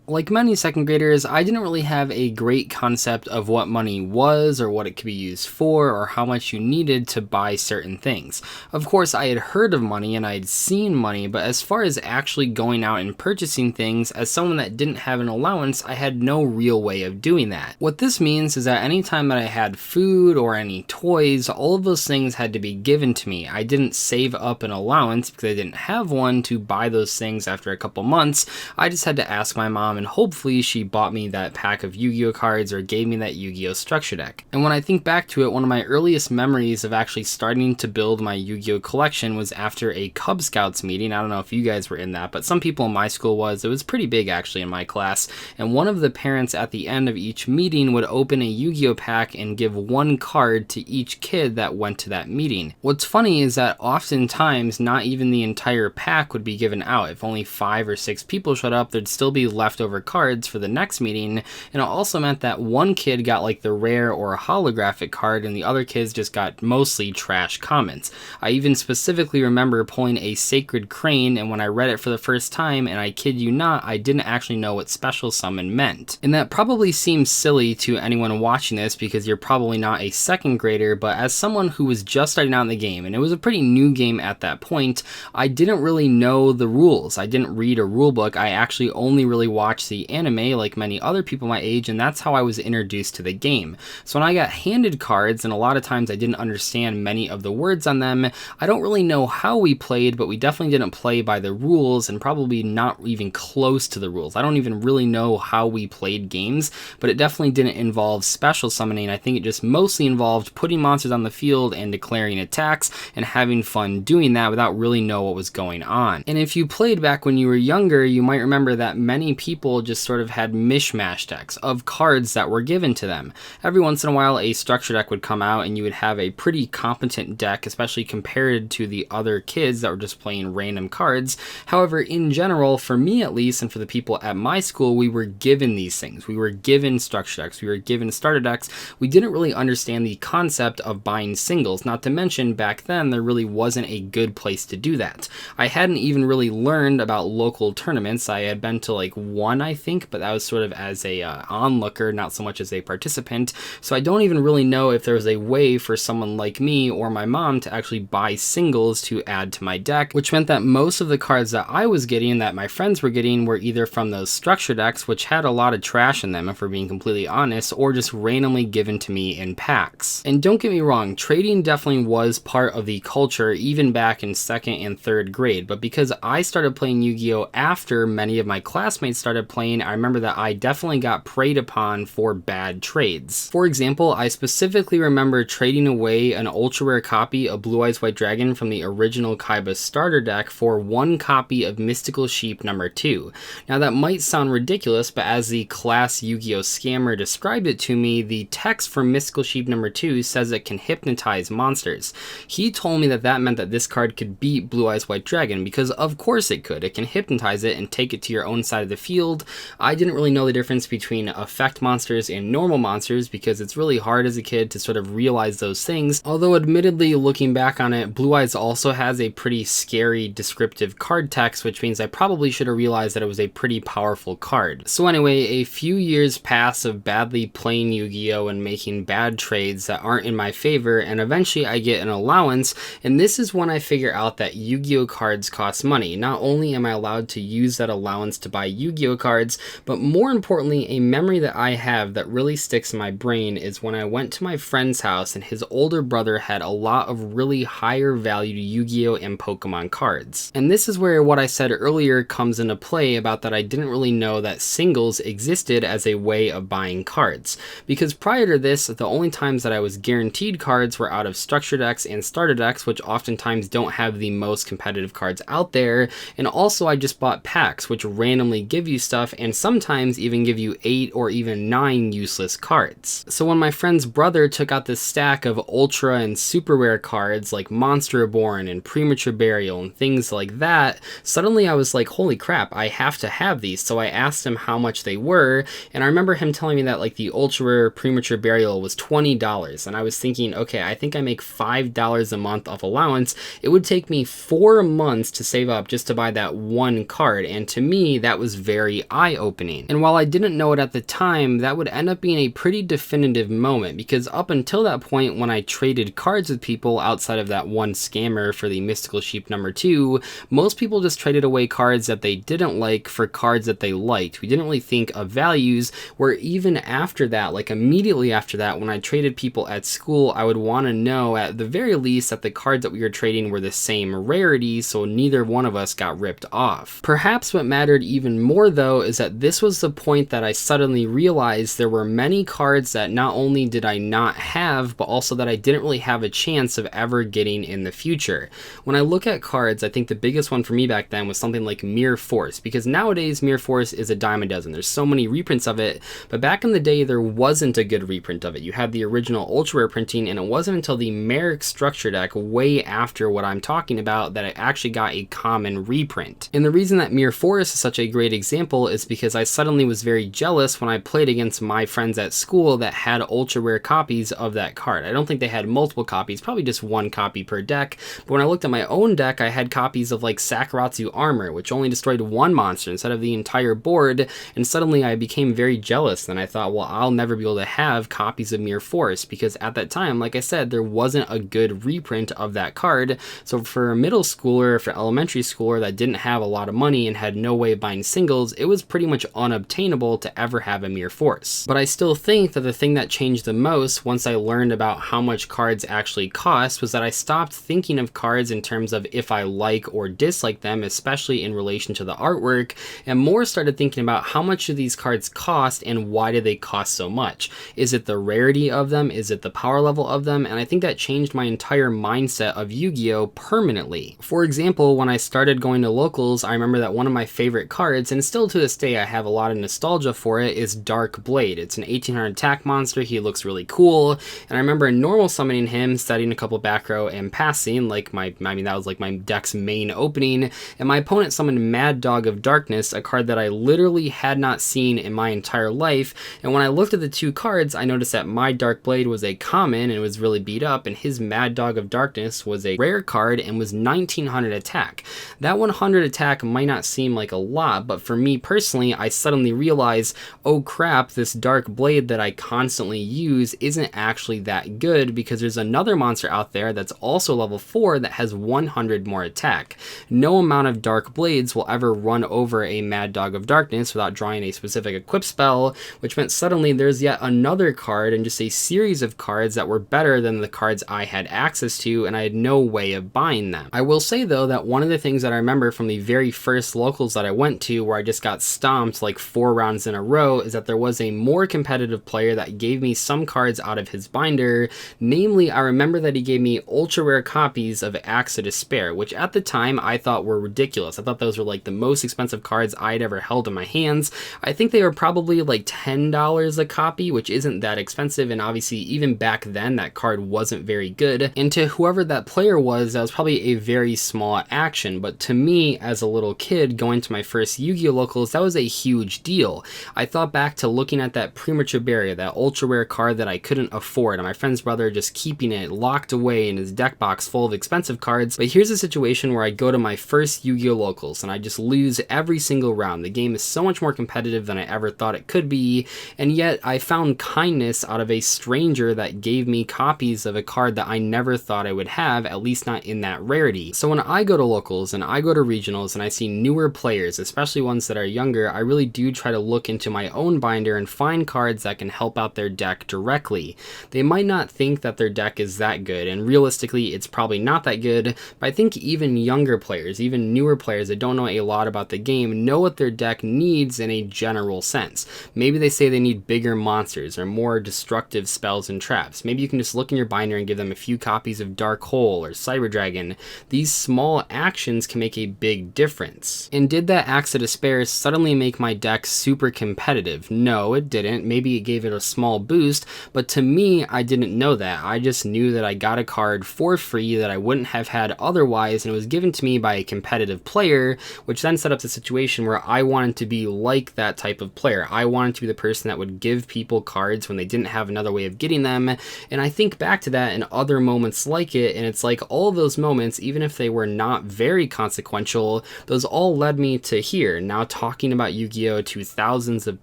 Like many second graders, I didn't really have a great concept of what money was or what it could be used for or how much you needed to buy certain things. Of course, I had heard of money and I had seen money, but as far as actually going out and purchasing things, as someone that didn't have an allowance, I had no real way of doing that. What this means is that anytime that I had food or any toys, all of those things had to be given to me. I didn't save up an allowance because I didn't have one to buy those things after a couple months. I just had to ask my mom, and hopefully she bought me that pack of Yu-Gi-Oh cards or gave me that Yu-Gi-Oh structure deck. And when I think back to it, one of my earliest memories of actually starting to build my Yu-Gi-Oh collection was after a Cub Scouts meeting. I don't know if you guys were in that, but some people in my school was. It was pretty big actually in my class, and one of the parents at the end of each meeting would open a Yu-Gi-Oh pack and give one card to each kid that went to that meeting. What's funny is that oftentimes not even the entire pack would be given out. If only 5 or 6 people showed up, there'd still be leftover cards for the next meeting, and it also meant that one kid got like the rare or holographic card and the other kids just got mostly trash comments. I even specifically remember pulling a Sacred Crane, and when I read it for the first time, and I kid you not, I didn't actually know what Special Summon meant. And that probably seems silly to anyone watching this because you're probably not a second grader, but as someone who was just starting out in the game, and it was a pretty new game at that point, I didn't really know the rules. I didn't read a rule book. I actually only really watched the anime like many other people my age, and that's how I was introduced to the game. So when I got handed cards, and a lot of times I didn't understand many of the words on them, I don't really know how we played, but we definitely didn't play by the rules, and probably not even close to the rules. I don't even really know how we played games, but it definitely didn't involve special summoning. I think it just mostly involved putting monsters on the field and declaring attacks and having fun doing that without really know what was going on. And if you played back when you were younger, you might remember that many people just sort of had mishmash decks of cards that were given to them. Every once in a while a structure deck would come out and you would have a pretty competent deck, especially compared to the other kids that were just playing random cards. However, in general, for me at least, and for the people at my school, we were given these things. We were given structure decks, we were given starter decks. We didn't really understand the concept of buying singles, not to mention back then there really wasn't a good place to do that. I hadn't even really learned about local tournaments. I had been to like one, I think, but that was sort of as a onlooker, not so much as a participant. So I don't even really know if there was a way for someone like me or my mom to actually buy singles to add to my deck, which meant that most of the cards that I was getting, that my friends were getting, were either from those structure decks, which had a lot of trash in them, if we're being completely honest, or just randomly given to me in packs. And don't get me wrong, trading definitely was part of the culture even back in 2nd and 3rd grade, but because I started playing Yu-Gi-Oh after many of my classmates started playing, I remember that I definitely got preyed upon for bad trades. For example, I specifically remember trading away an ultra rare copy of Blue Eyes White Dragon from the original Kaiba starter deck for one copy of Mystical Sheep number 2. Now that might sound ridiculous, but as the class Yu-Gi-Oh scammer described it to me, the text for Mystical Sheep number 2 says it can hypnotize monsters. He told me that that meant that this card could beat Blue Eyes White Dragon, because of course it could. It can hypnotize it and take it to your own side of the field. I didn't really know the difference between effect monsters and normal monsters because it's really hard as a kid to sort of realize those things, although admittedly looking back on it, Blue Eyes also has a pretty scary descriptive card text, which means I probably should have realized that it was a pretty powerful card. So anyway, a few years pass of badly playing Yu-Gi-Oh and making bad trades that aren't in my favor, and eventually I get an allowance, and this is when I figure out that Yu-Gi-Oh cards cost money. Not only am I allowed to use that allowance to buy Yu-Gi-Oh cards, but more importantly, a memory that I have that really sticks in my brain is when I went to my friend's house and his older brother had a lot of really higher valued Yu-Gi-Oh and Pokemon cards. And this is where what I said earlier comes into play about that I didn't really know that singles existed as a way of buying cards. Because prior to this, the only times that I was guaranteed cards were out of structure decks and starter decks, which oftentimes don't have the most competitive cards out there, and also I just bought packs, which randomly give you stuff and sometimes even give you 8 or even 9 useless cards. So when my friend's brother took out this stack of ultra and super rare cards like Monster Reborn and Premature Burial and things like that, suddenly I was like, holy crap, I have to have these. So I asked him how much they were, and I remember him telling me that like the ultra rare Premature Burial was $20, and I was thinking, okay, I think I make $5 a month off allowance. It would take me 4 months to save up just to buy that one card, and to me that was very very eye-opening. And while I didn't know it at the time, that would end up being a pretty definitive moment, because up until that point when I traded cards with people outside of that one scammer for the Mystical Sheep number 2, most people just traded away cards that they didn't like for cards that they liked. We didn't really think of values, where even after that, like immediately after that, when I traded people at school, I would want to know at the very least that the cards that we were trading were the same rarity, so neither one of us got ripped off. Perhaps what mattered even more though is that this was the point that I suddenly realized there were many cards that not only did I not have, but also that I didn't really have a chance of ever getting in the future. When I look at cards, I think the biggest one for me back then was something like Mere Force, because nowadays Mere Force is a dime a dozen. There's so many reprints of it, but back in the day there wasn't a good reprint of it. You had the original ultra rare printing, and it wasn't until the Merrick structure deck way after what I'm talking about that I actually got a common reprint. And the reason that Mere Force is such a great example is because I suddenly was very jealous when I played against my friends at school that had ultra rare copies of that card. I don't think they had multiple copies, probably just one copy per deck, but when I looked at my own deck, I had copies of like Sakuratsu Armor, which only destroyed one monster instead of the entire board, and suddenly I became very jealous. And I thought, well, I'll never be able to have copies of Mere Force, because at that time, like I said, there wasn't a good reprint of that card. So for a middle schooler, for elementary schooler that didn't have a lot of money and had no way of buying singles, it was pretty much unobtainable to ever have a Mere Force. But I still think that the thing that changed the most once I learned about how much cards actually cost was that I stopped thinking of cards in terms of if I like or dislike them, especially in relation to the artwork, and more started thinking about how much do these cards cost and why do they cost so much. Is it the rarity of them? Is it the power level of them? And I think that changed my entire mindset of Yu-Gi-Oh! Permanently. For example, when I started going to locals, I remember that one of my favorite cards, and still to this day I have a lot of nostalgia for it, is Dark Blade. It's an 1800 attack monster. He looks really cool, and I remember normal summoning him, setting a couple back row and passing, like that was like my deck's main opening, and my opponent summoned Mad Dog of Darkness, a card that I literally had not seen in my entire life. And when I looked at the two cards, I noticed that my Dark Blade was a common and it was really beat up, and his Mad Dog of Darkness was a rare card and was 1900 attack. That 100 attack might not seem like a lot, but for me personally, I suddenly realized, oh crap, this Dark Blade that I constantly use isn't actually that good, because there's another monster out there that's also level 4 that has 100 more attack. No amount of Dark Blades will ever run over a Mad Dog of Darkness without drawing a specific equip spell, which meant suddenly there's yet another card and just a series of cards that were better than the cards I had access to, and I had no way of buying them. I will say though that one of the things that I remember from the very first locals that I went to, where I just got stomped like 4 rounds in a row, is that there was a more competitive player that gave me some cards out of his binder. Namely, I remember that he gave me ultra rare copies of Axe of Despair, which at the time I thought were ridiculous. I thought those were like the most expensive cards I'd ever held in my hands. I think they were probably like $10 a copy, which isn't that expensive, and obviously even back then that card wasn't very good. And to whoever that player was, that was probably a very small action, but to me as a little kid going to my first Yu-Gi-Oh! Locals, that was a huge deal. I thought back to looking at that Premature Barrier, that ultra rare card that I couldn't afford, and my friend's brother just keeping it locked away in his deck box full of expensive cards. But here's a situation where I go to my first Yu-Gi-Oh! Locals and I just lose every single round. The game is so much more competitive than I ever thought it could be, and yet I found kindness out of a stranger that gave me copies of a card that I never thought I would have, at least not in that rarity. So when I go to locals and I go to regionals and I see newer players, especially ones that are younger, I really do try to look into my own binder and find cards that can help out their deck directly. They might not think that their deck is that good, and realistically it's probably not that good, but I think even younger players, even newer players that don't know a lot about the game, know what their deck needs in a general sense. Maybe they say they need bigger monsters or more destructive spells and traps. Maybe you can just look in your binder and give them a few copies of Dark Hole or Cyber Dragon. These small actions can make a big difference. And did that Axe of Despair suddenly make my deck super competitive? No, it didn't. Maybe it gave it a small boost, but to me, I didn't know that. I just knew that I got a card for free that I wouldn't have had otherwise, and it was given to me by a competitive player, which then set up the situation where I wanted to be like that type of player. I wanted to be the person that would give people cards when they didn't have another way of getting them, and I think back to that in other moments like it, and it's like all of those moments, even if they were not very consequential, those all led me to here, now talking talking about Yu-Gi-Oh to thousands of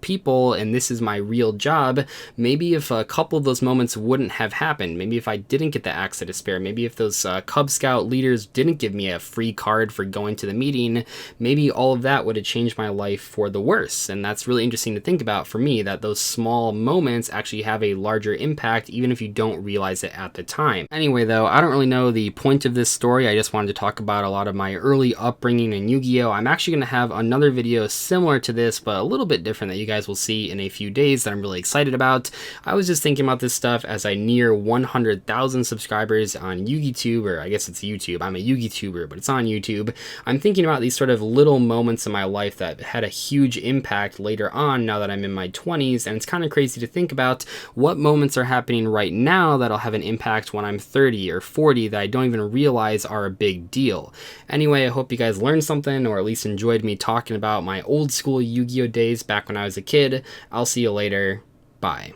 people and this is my real job, maybe if a couple of those moments wouldn't have happened, maybe if I didn't get the axe to despair, maybe if those Cub Scout leaders didn't give me a free card for going to the meeting, maybe all of that would have changed my life for the worse. And that's really interesting to think about for me, that those small moments actually have a larger impact even if you don't realize it at the time. Anyway though, I don't really know the point of this story. I just wanted to talk about a lot of my early upbringing in Yu-Gi-Oh! I'm actually going to have another video similar to this, but a little bit different, that you guys will see in a few days, that I'm really excited about. I was just thinking about this stuff as I near 100,000 subscribers on YugiTube, or I guess it's YouTube. I'm a YugiTuber, but it's on YouTube. I'm thinking about these sort of little moments in my life that had a huge impact later on, now that I'm in my 20s, and it's kind of crazy to think about what moments are happening right now that'll have an impact when I'm 30 or 40 that I don't even realize are a big deal. Anyway, I hope you guys learned something, or at least enjoyed me talking about my old school Yu-Gi-Oh days back when I was a kid. I'll see you later. Bye.